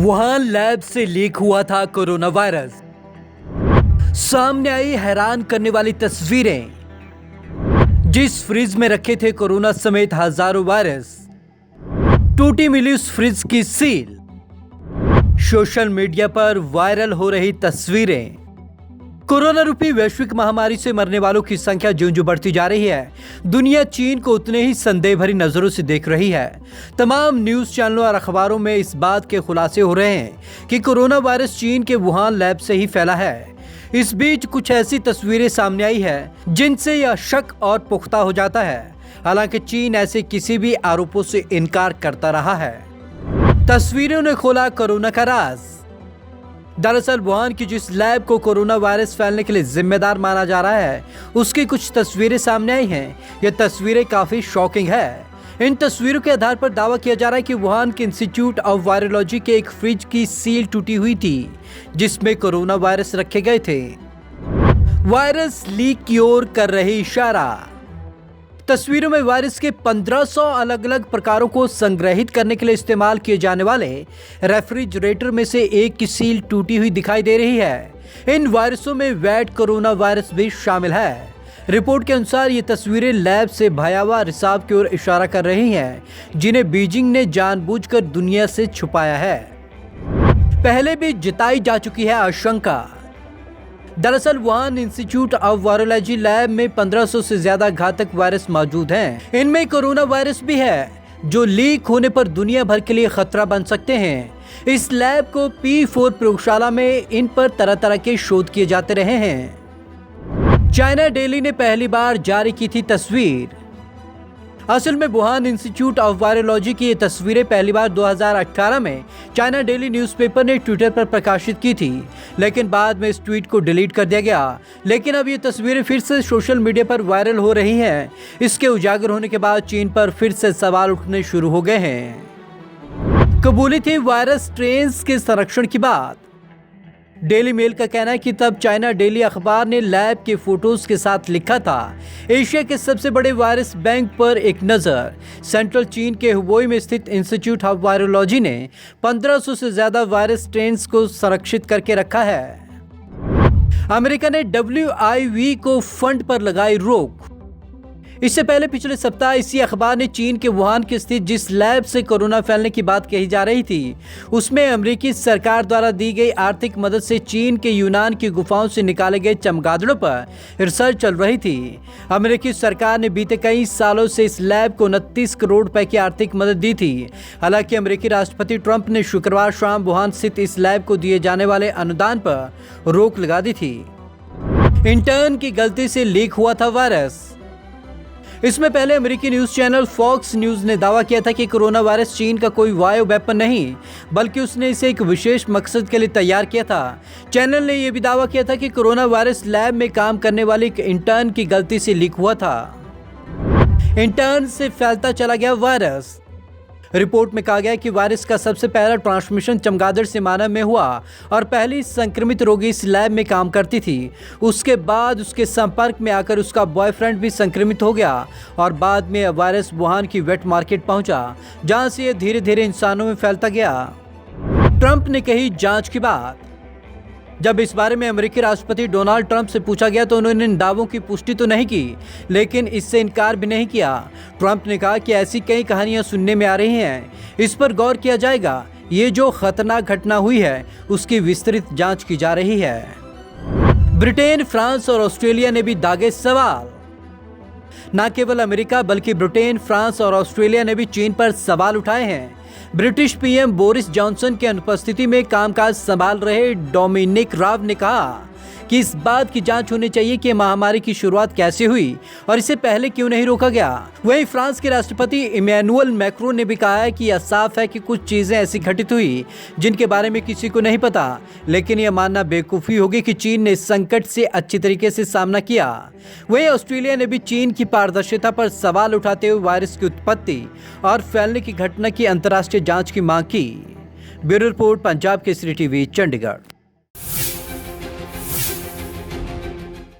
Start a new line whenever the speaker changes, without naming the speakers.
Wuhan lab से leak हुआ था कोरोना वायरस। सामने आई हैरान करने वाली तस्वीरें। जिस फ्रिज में रखे थे कोरोना समेत हजारों वायरस, टूटी मिली उस फ्रिज की सील। सोशल मीडिया पर वायरल हो रही तस्वीरें। कोरोना रूपी वैश्विक महामारी से मरने वालों की संख्या ज्यों-ज्यों बढ़ती जा रही है, दुनिया चीन को उतने ही संदेह भरी नजरों से देख रही है। तमाम न्यूज चैनलों और अखबारों में इस बात के खुलासे हो रहे हैं कि कोरोना वायरस चीन के वुहान लैब से ही फैला है। इस बीच कुछ ऐसी तस्वीरें सामने आई है जिनसे यह शक और पुख्ता हो जाता है। हालांकि चीन ऐसे किसी भी आरोपों से इनकार करता रहा है। तस्वीरों ने खोला कोरोना का राज। दरअसल वुहान की जिस लैब को कोरोना वायरस फैलने के लिए जिम्मेदार माना जा रहा है, उसकी कुछ तस्वीरें सामने आई हैं। ये तस्वीरें काफी शॉकिंग है। इन तस्वीरों के आधार पर दावा किया जा रहा है कि वुहान के इंस्टीट्यूट ऑफ वायरोलॉजी के एक फ्रिज की सील टूटी हुई थी, जिसमें कोरोना वायरस रखे गए थे। वायरस लीक की ओर कर रही इशारा। तस्वीरों में वायरस के 1500 अलग अलग प्रकारों को संग्रहित करने के लिए इस्तेमाल किए जाने वाले रेफ्रिजरेटर में से एक की सील टूटी हुई दिखाई दे रही है। इन वायरसों में वैट कोरोना वायरस भी शामिल है। रिपोर्ट के अनुसार ये तस्वीरें लैब से भयावह रिसाव की ओर इशारा कर रही हैं, जिन्हें बीजिंग ने जानबूझकर दुनिया से छुपाया है। पहले भी जताई जा चुकी है आशंका। दरअसल Wuhan institute of virology lab में 1500 से ज्यादा घातक वायरस मौजूद हैं। इनमें कोरोना वायरस भी है, जो लीक होने पर दुनिया भर के लिए खतरा बन सकते हैं। इस लैब को P4 प्रयोगशाला में इन पर तरह तरह के शोध किए जाते रहे हैं। चाइना डेली ने पहली बार जारी की थी तस्वीर। असल में वुहान इंस्टीट्यूट ऑफ वायरोलॉजी की ये तस्वीरें पहली बार 2018 में चाइना डेली न्यूज़पेपर ने ट्विटर पर प्रकाशित की थी, लेकिन बाद में इस ट्वीट को डिलीट कर दिया गया। लेकिन अब ये तस्वीरें फिर से सोशल मीडिया पर वायरल हो रही हैं। इसके उजागर होने के बाद चीन पर फिर से सवाल उठने शुरू हो गए हैं। कबूली थी वायरस स्ट्रेन्स के संरक्षण की बात। डेली मेल का कहना है कि तब चाइना डेली अखबार ने लैब के फोटोज के साथ लिखा था, एशिया के सबसे बड़े वायरस बैंक पर एक नज़र। सेंट्रल चीन के हुबोई में स्थित इंस्टीट्यूट ऑफ वायरोलॉजी ने 1500 से ज्यादा वायरस स्ट्रेन्स को संरक्षित करके रखा है। अमेरिका ने WIV को फंड पर लगाई रोक। इससे पहले पिछले सप्ताह इसी अखबार ने चीन के वुहान के स्थित जिस लैब से कोरोना फैलने की बात कही जा रही थी, उसमें अमेरिकी सरकार द्वारा दी गई आर्थिक मदद से चीन के यूनान की गुफाओं से निकाले गए चमगादड़ों पर रिसर्च चल रही थी। अमेरिकी सरकार ने बीते कई सालों से इस लैब को 29 करोड़ रुपए की आर्थिक मदद दी थी। हालांकि अमेरिकी राष्ट्रपति ट्रंप ने शुक्रवार शाम वुहान स्थित इस लैब को दिए जाने वाले अनुदान पर रोक लगा दी थी। इंटर्न की गलती से लीक हुआ था वायरस। इसमें पहले अमेरिकी न्यूज चैनल फॉक्स न्यूज ने दावा किया था कि कोरोना वायरस चीन का कोई बायो वेपन नहीं, बल्कि उसने इसे एक विशेष मकसद के लिए तैयार किया था। चैनल ने यह भी दावा किया था कि कोरोना वायरस लैब में काम करने वाले एक इंटर्न की गलती से लीक हुआ था। इंटर्न से फैलता चला गया वायरस। रिपोर्ट में कहा गया कि वायरस का सबसे पहला ट्रांसमिशन चमगादड़ से मानव में हुआ और पहली संक्रमित रोगी इस लैब में काम करती थी। उसके बाद उसके संपर्क में आकर उसका बॉयफ्रेंड भी संक्रमित हो गया और बाद में वायरस वुहान की वेट मार्केट पहुंचा, जहां से यह धीरे धीरे इंसानों में फैलता गया। ट्रंप ने कही जांच की बात। जब इस बारे में अमेरिकी राष्ट्रपति डोनाल्ड ट्रंप से पूछा गया तो उन्होंने इन दावों की पुष्टि तो नहीं की, लेकिन इससे इनकार भी नहीं किया। ट्रंप ने कहा कि ऐसी कई कहानियां सुनने में आ रही हैं, इस पर गौर किया जाएगा। ये जो खतरनाक घटना हुई है, उसकी विस्तृत जांच की जा रही है। ब्रिटेन, फ्रांस और ऑस्ट्रेलिया ने भी दागे सवाल। न केवल अमेरिका बल्कि ब्रिटेन, फ्रांस और ऑस्ट्रेलिया ने भी चीन पर सवाल उठाए हैं। ब्रिटिश पीएम बोरिस जॉनसन की अनुपस्थिति में कामकाज संभाल रहे डोमिनिक राब ने कहा कि इस बात की जांच होनी चाहिए कि महामारी की शुरुआत कैसे हुई और इसे पहले क्यों नहीं रोका गया। वहीं फ्रांस के राष्ट्रपति इमैनुअल मैक्रोन ने भी कहा है कि यह साफ है कि कुछ चीजें ऐसी घटित हुई जिनके बारे में किसी को नहीं पता, लेकिन यह मानना बेवकूफ़ी होगी कि चीन ने इस संकट से अच्छी तरीके से सामना किया। वहीं ऑस्ट्रेलिया ने भी चीन की पारदर्शिता पर सवाल उठाते हुए वायरस की उत्पत्ति और फैलने की घटना की अंतर्राष्ट्रीय जाँच की मांग की। Bureau report, Punjab Kesari TV, Chandigarh.